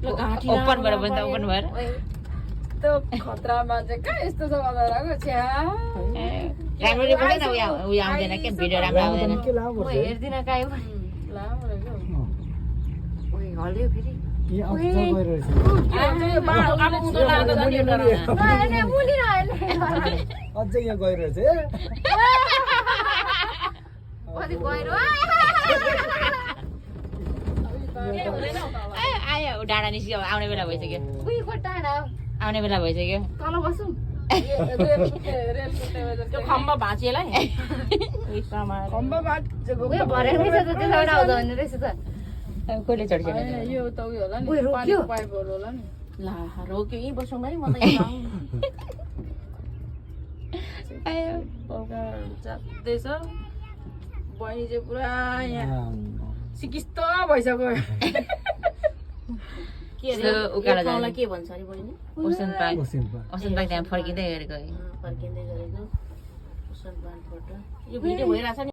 ओपनबाट पनि त ओपन भएर त्यो खतरामा चाहिँ कहाँ यस्तो छ अदाराको छ्या राम्ररी पनि उयो आउँदैन के भिडियो राम्रो आउँदैन के लामो म पर्छ हेर्दिन कायो लामो रहेछ ओइ हल्यो फेरि ए अब गइरहेछ अझै यहाँ गइरहेछ ए कति गएर आयो डाँडा निस्क्यो आउने बेला भइसक्यो उही टाढा आउने बेला भइसक्यो तल बसौँ त्यो खम्बा भाँचिएलाई खम्बा भाँचेको उयो भरेको रहेछ त त्यसलाई आउँदा भन्ने रहेछ त कहिले चढ्छ होइन यो त उयो होला नि उयो रोक्यो? पानीको पाइपहरू होला नि ला रोक्यो यहीँ बसौँ है म त यहाँ जाँदैछ बहिनी चाहिँ पुरा यहाँ सिकिस्त भइसक्यो के यसो उकालो जाने। ठाउँलाई के भन्छ अरे बहिनी ocean park ocean park ocean park त्यहाँ फर्किँदै गरेको फर्किँदै गरेको ओसन पार्कबाट यो भिडियो भइरहेछ नि